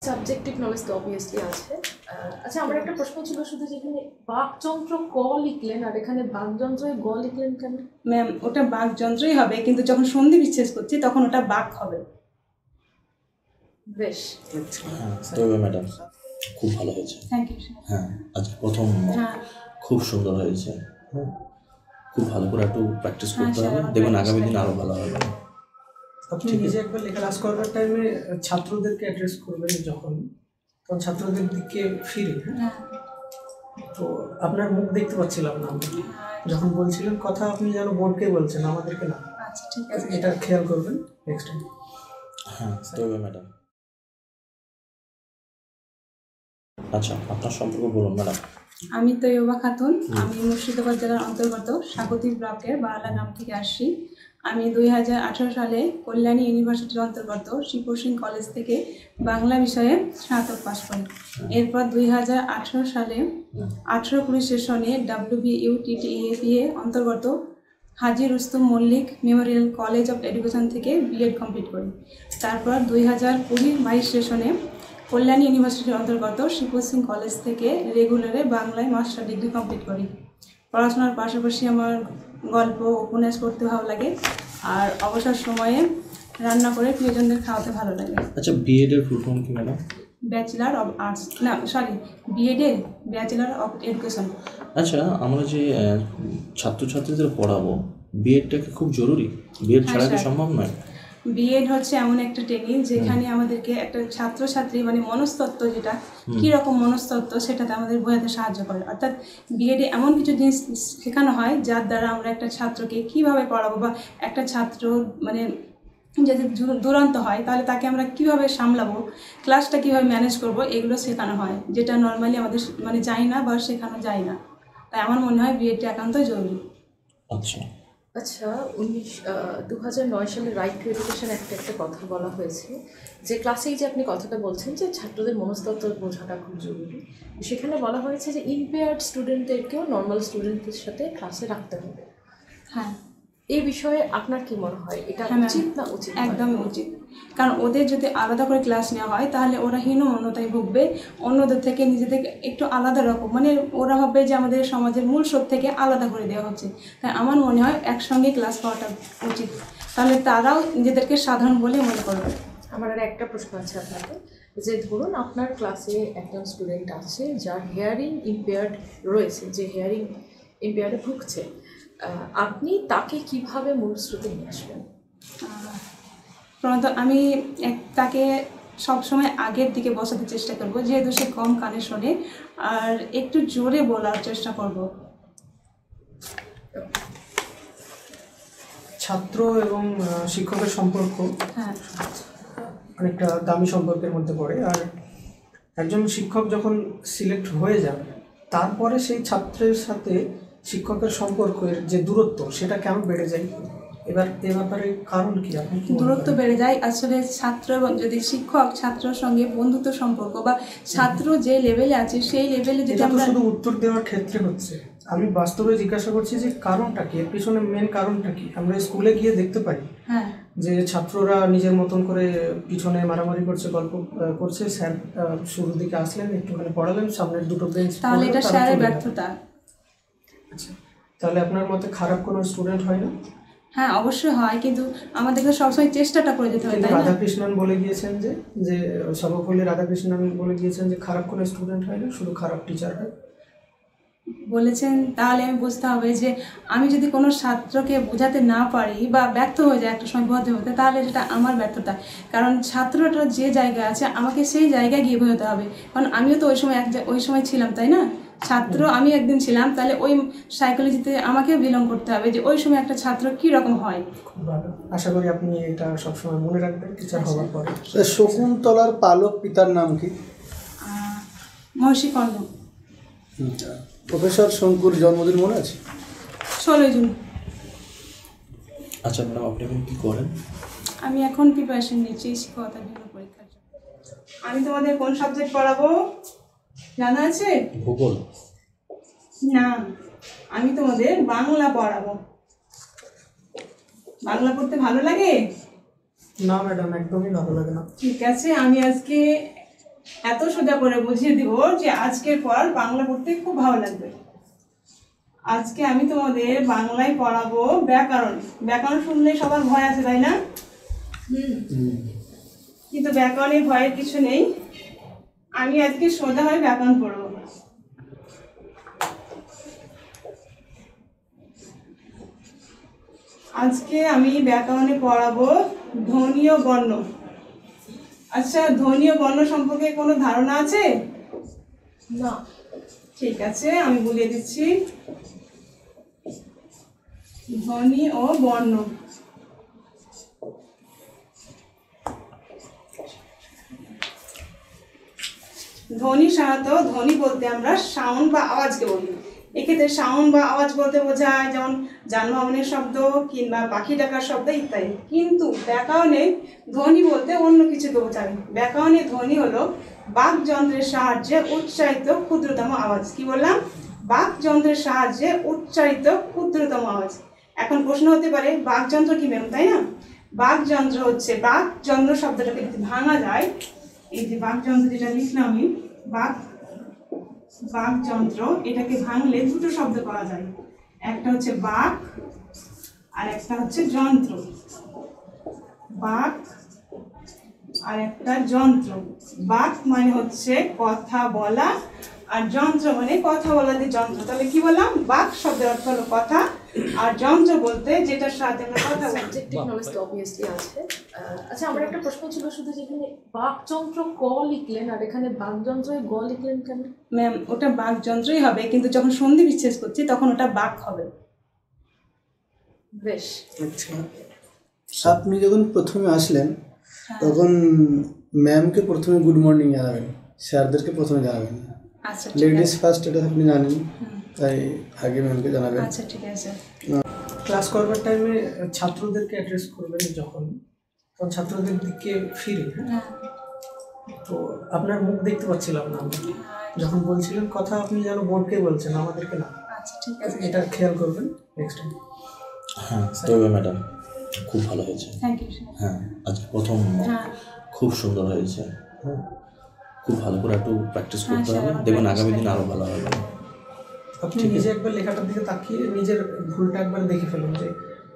Subjective knowledge তো obviously আছে। আচ্ছা, আমার একটা প্রশ্ন ছিল শুধু, যেখানে বাকযন্ত্র ক লিখলেন আর এখানে বাকযন্ত্রে গ লিখলেন কেন? ম্যাম, ওটা বাকযন্ত্রই হবে, কিন্তু যখন সন্ধি বিচ্ছেদ করছি তখন ওটা বাক হবে। বেশ, তবে ম্যাডাম খুব ভালো হয়েছে। Thank you. হ্যাঁ, আজকে প্রথম খুব সুন্দর হয়েছে। খুব ভালো করে একটু প্র্যাকটিস করতে হবে, দেখবেন আগামী দিন আরও ভালো হবে। আপনি নিজে একবার লেখা ক্লাস করার টাইমে ছাত্রদেরকে অ্যাড্রেস করবেন যখন, তখন ছাত্রদের দিকে ফিরে, তো আপনার মুখ দেখতে পাচ্ছিলাম না আমি, যখন বলছিলেন কথা আপনি যেন বোর্ডকে বলছেন, আমাদেরকে না। আচ্ছা, ঠিক আছে, এটা খেয়াল করবেন নেক্সট টাইম। হ্যাঁ, তবে ম্যাডাম। আচ্ছা, আপনার সম্পর্ক বলুন ম্যাডাম। আমি তৈয়বা খাতুন, আমি মুর্শিদাবাদ জেলার অন্তর্গত স্বাগতিক ব্লকের বাহালা গ্রাম থেকে আসছি। আমি 2018 সালে কল্যাণী ইউনিভার্সিটির অন্তর্গত শিবপুর সিং কলেজ থেকে বাংলা বিষয়ে স্নাতক পাশ করি। এরপর 2018 সালে 18-19 সেশনে WBUTTEFE অন্তর্গত Haji Rustam Mallick memorial college of education থেকে বিএড কমপ্লিট করি। তারপর 2020-22 সেশনে কল্যাণী ইউনিভার্সিটির অন্তর্গত শিবপুর সিং কলেজ থেকে রেগুলারে বাংলায় মাস্টার ডিগ্রি কমপ্লিট করি। পড়াশোনার পাশাপাশি আমার গল্প উপন্যাস পড়তে ভালো লাগে, আর অবসর সময়ে রান্না করে প্রিয়জনদের খাওয়াতে ভালো লাগে। আচ্ছা, বিএড এর ফুল ফর্ম কি ম্যাডাম? ব্যাচেলার অফ আর্টস, না সরি, বিএড এর ব্যাচেলার অফ এডুকেশন। আচ্ছা, আমরা যে ছাত্রছাত্রীদের পড়াবো, বিএডটাকে খুব জরুরি? বিএড ছাড়া কি সম্ভব নয়? বিএড হচ্ছে এমন একটা ট্রেনিং যেখানে আমাদেরকে একটা ছাত্রছাত্রী মানে মনস্তত্ত্ব, যেটা কীরকম মনস্তত্ত্ব সেটাতে আমাদের বোঝাতে সাহায্য করে। অর্থাৎ বিএডে এমন কিছু জিনিস শেখানো হয় যার দ্বারা আমরা একটা ছাত্রকে কীভাবে পড়াবো, বা একটা ছাত্র মানে যদি দুরন্ত হয় তাহলে তাকে আমরা কীভাবে সামলাবো, ক্লাসটা কীভাবে ম্যানেজ করব, এগুলো শেখানো হয়, যেটা নর্মালি আমাদের মানে যায় না বা শেখানো যায় না। তাই আমার মনে হয় বিএডটা একান্তই জরুরি। আচ্ছা আচ্ছা, 2009 সালে রাইট টু এডুকেশন একটা কথা বলা হয়েছে, যে ক্লাসেই যে আপনি কথাটা বলছেন যে ছাত্রদের মনস্তত্ত্ব বোঝাটা খুব জরুরি, সেখানে বলা হয়েছে যে ইম্পেয়ার্ড স্টুডেন্টদেরকেও নর্মাল স্টুডেন্টদের সাথে ক্লাসে রাখতে হবে। হ্যাঁ, এই বিষয়ে আপনার কি মনে হয়, এটা উচিত না উচিত? একদমই উচিত, কারণ ওদের যদি আলাদা করে ক্লাস নেওয়া হয় তাহলে ওরা হীনমন্যতায় ভুগবে, অন্যদের থেকে নিজেদেরকে একটু আলাদা রকম, মানে ওরা ভাববে যে আমাদের সমাজের মূল স্রোত থেকে আলাদা করে দেওয়া হচ্ছে। তাই আমার মনে হয় একসঙ্গে ক্লাস পাওয়াটা উচিত, তাহলে তারাও নিজেদেরকে সাধারণ বলে মনে করবে। আমার আর একটা প্রশ্ন আছে আপনাকে, যে ধরুন আপনার ক্লাসে একজন স্টুডেন্ট আছে যার হিয়ারিং ইম্পেয়ার্ড রয়েছে, যে হিয়ারিং ইম্পেয়ার্ডে ভুগছে, আপনি তাকে কিভাবে মূল স্রোতে নিয়ে আসবেন? প্রথমত আমি তাকে সবসময় আগের দিকে বসাতে চেষ্টা করব, যেহেতু সে কম কানে শোনে, আর একটু জোরে বলার চেষ্টা করব। ছাত্র এবং শিক্ষকের সম্পর্ক হ্যাঁ, অনেকটা দামি সম্পর্কের মধ্যে পড়ে। আর একজন শিক্ষক যখন সিলেক্ট হয়ে যান, তারপরে সেই ছাত্রের সাথে শিক্ষকের সম্পর্কের যে দূরত্ব, সেটা কেন বেড়ে যায়? এবার এ ব্যাপারে কারণ কি? আপনি দূরত্ব বেড়ে যায় আসলে ছাত্র এবং যদি শিক্ষক ছাত্রের সঙ্গে বন্ধুত্ব সম্পর্ক, বা ছাত্র যে লেভেলে আছে সেই লেভেলে যদি আমরা শুধু উত্তর দেওয়ার ক্ষেত্রে হচ্ছে, আমি বাস্তবে জিজ্ঞাসা করছি যে কারণটা কি, এর পিছনে মেন কারণটা কি? আমরা স্কুলে গিয়ে দেখতে পাই যে ছাত্ররা নিজের মতন করে পিছনে মারামারি করছে, গল্প করছে, স্যার শুরুর দিকে আসলেন, একটুখানি পড়ালেন, সামনের দুটো বেঞ্চ, তাহলে এটা স্যারের ব্যর্থতা। আচ্ছা, তাহলে আপনার মতে খারাপ কোনো স্টুডেন্ট হয় না? হ্যাঁ, অবশ্যই হয়, কিন্তু আমাদেরকে সবসময় চেষ্টাটা করে যেতে হবে। রাধাকৃষ্ণন বলে গিয়েছেন যে সর্বপল্লী রাধাকৃষ্ণন বলে গিয়েছেন যে খারাপ কোনো স্টুডেন্ট হয় না, শুধু খারাপ টিচার হয় বলেছেন। তাহলে আমি বুঝতে হবে যে আমি যদি কোনো ছাত্রকে বোঝাতে না পারি বা ব্যর্থ হয়ে যায় একটা সময় বোঝাতে হতে, তাহলে সেটা আমার ব্যর্থতা। কারণ ছাত্রটা যে জায়গায় আছে আমাকে সেই জায়গায় গিয়ে বোঝাতে হবে, কারণ আমিও তো ওই সময় ছিলাম, তাই না? ছাত্র আমি একদিন ছিলাম, তাহলে ওই সাইকোলজিতে আমাকে বিলং করতে হবে যে ওই সময় একটা ছাত্র কী রকম হয়। খুব ভালো, আশা করি আপনি এটা সবসময় মনে রাখবেন টিচার হওয়ার পরে। শকুন্তলার পালক পিতার নাম কি? মহর্ষি কর্ণ। প্রফেসর শঙ্কুর জন্মদিন মনে আছে? 16 জুন। আচ্ছা ম্যাডাম, আপনি এখন কী করেন? আমি এখন প্রিপারেশন নিচ্ছি শিক্ষকতার জন্য পরীক্ষার জন্য। আমি তোমাদের কোন সাবজেক্ট পড়াবো জানা আছে? ভূগোল। না, আমি তোমাদের বাংলা পড়াবো। বাংলা পড়তে ভালো লাগে? না ম্যাডাম, একদমই ভালো লাগে না। ঠিক আছে, আমি আজকে এত সোজা করে বুঝিয়ে দিব যে আজকের পর বাংলা পড়তে খুব ভালো লাগবে। আজকে আমি তোমাদের বাংলায় পড়াবো ব্যাকরণ। ব্যাকরণ শুনলে সবার ভয় আছে, তাই না? কিন্তু ব্যাকরণে ভয়ের কিছু নেই। আমি আজকে সোজাভাবে ব্যাকরণ পড়ব। আজকে আমি ব্যাকরণে পড়াবো ধ্বনি ও বর্ণ। আচ্ছা, ধ্বনি ও বর্ণ সম্পর্কে কোনো ধারণা আছে? না। ঠিক আছে, আমি বলিয়ে দিচ্ছি। ধ্বনি ও বর্ণ। ধ্বনি সাধারণত ধ্বনি বলতে আমরা সাউন্ড বা আওয়াজকে বলি। এক্ষেত্রে সাউন্ড বা আওয়াজ বলতে বোঝায় যেমন যানবাহনের শব্দ কিংবা পাখি ডাকার শব্দ ইত্যাদি। কিন্তু ব্যাকরণে ধ্বনি বলতে অন্য কিছুকে বোঝায়। ব্যাকরণে ধ্বনি হলো বাকযন্ত্রের সাহায্যে উচ্চারিত ক্ষুদ্রতম আওয়াজ। কি বললাম? বাকযন্ত্রের সাহায্যে উচ্চারিত ক্ষুদ্রতম আওয়াজ। এখন প্রশ্ন হতে পারে বাকযন্ত্র কি ম্যাম, তাই না? বাকযন্ত্র হচ্ছে, বাকযন্ত্র শব্দটাকে যদি ভাঙা যায়, এই যে বাকযন্ত্র যেটা লিখলাম আমি, বাকযন্ত্র, এটাকে ভাঙলে দুটো শব্দ পাওয়া যায়। একটা হচ্ছে বাক আর একটা হচ্ছে যন্ত্র। বাক আর একটা যন্ত্র। বাক মানে হচ্ছে কথা বলা, আর যন্ত্র মানে কথা বলার যে যন্ত্র। তাহলে কি বললাম? বাক শব্দের অর্থ হলো কথা, আর যন্ত্র বলতে যেটার সাথে আমরা কথা বলি। সাবজেক্টিভ নলেজ তো অবভিয়াসলি আছে। আচ্ছা, আমার একটা প্রশ্ন ছিল শুধু, যেখানে বাকযন্ত্র ক লিখলেন আর এখানে বাকযন্ত্রে গ লিখলেন কেন? ম্যাম, ওটা বাকযন্ত্রই হবে, কিন্তু যখন সন্ধি বিচ্ছেদ করছি তখন ওটা বাক হবে। বেশ। আচ্ছা, আপনি যখন প্রথমে আসলেন তখন ম্যামকে প্রথমে গুড মর্নিং জানাবেন, স্যারদেরকে প্রথমে জানাবেন। আচ্ছা, লেডিস ফার্স্ট, এটা আপনি জানেন, তাই আগে ম্যামকে জানাবেন। আচ্ছা ঠিক আছে। ক্লাস করবার টাইমে ছাত্রদেরকে অ্যাড্রেস করবেন যখন, তখন ছাত্রদের দিকে ফিরে, হ্যাঁ, তো আপনার মুখ দেখতে পাচ্ছিলাম না আমরা। যখন বলছিলেন কথা, আপনি যেন বোর্ডকে বলছেন, আমাদেরকে না। আচ্ছা ঠিক আছে, এটা খেয়াল করবেন নেক্সট টাইম। হ্যাঁ, তবে ম্যাডাম খুব ভালো হয়েছে। Thank you sir. হ্যাঁ, আজকে প্রথম হ্যাঁ, খুব সুন্দর হয়েছে। হ্যাঁ, খুব ভালো করে একটু প্র্যাকটিস হ্যাঁ, করতে হবে, স্যার, দেখবেন practice আগামী দিন আরও ভালো হবে। আপনি নিজে একবার লেখাটার দিকে তাকিয়ে নিজের ভুলটা একবার দেখে ফেলুন যে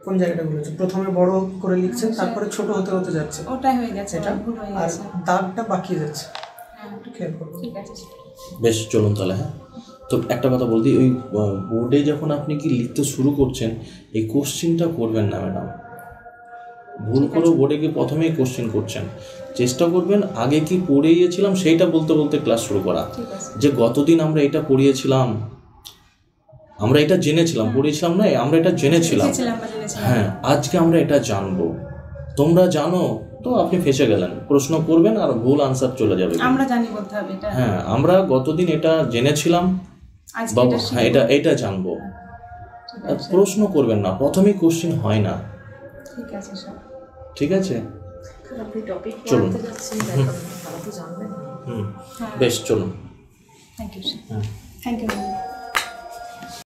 কোন জায়গাটা বলেছে। প্রথমে বড় করে লিখছেন, তারপরে ছোট হতে হতে যাচ্ছে, ওটাই হয়ে গেছে, এটা ভুল হয়ে আর গেছে। দাগটা বাকি যাচ্ছে, হ্যাঁ, একটু খেয়াল করবেন। ঠিক আছে স্যার। বেশ, চলুন তাহলে। হ্যাঁ, তো একটা কথা বলতে, ওই বোর্ডে যখন আপনি কি লিখতে শুরু করছেন, এই কোশ্চিনটা করবেন না ম্যাডাম। ভুল করে বোর্ডে গিয়ে প্রথমেই কোশ্চিন করছেন। চেষ্টা করবেন আগে কি পড়িয়েছিলাম সেইটা বলতে বলতে ক্লাস শুরু করা। ঠিক আছে। যে গতদিন আমরা এটা পড়িয়েছিলাম, আমরা এটা জেনেছিলাম, পড়িয়েছিলাম না, আমরা এটা জেনেছিলাম। লিখেছিলাম বা জেনেছিলাম। হ্যাঁ, আজকে আমরা এটা জানবো। তোমরা জানো তো আপনি ফেঁসে গেলেন, প্রশ্ন করবেন আর ভুল আনসার চলে যাবে। আমরা জানি বলতে হবে এটা। হ্যাঁ, আমরা গতদিন এটা জেনেছিলাম, আজকে বাবা এটা হ্যাঁ শিখবো। এটা জানবো। ঠিক আর আছে, প্রশ্ন করবেন না, প্রথমেই কোশ্চিন হয় না। ঠিক আছে স্যার। ঠিক আছে, আপনি টপিক চলুন। পড়াতে যাচ্ছেন, ব্যাকরণ তারা তো জানবেন। হুম, হ্যাঁ, বেশ, চলুন। Thank you sir. হ্যাঁ। Thank you.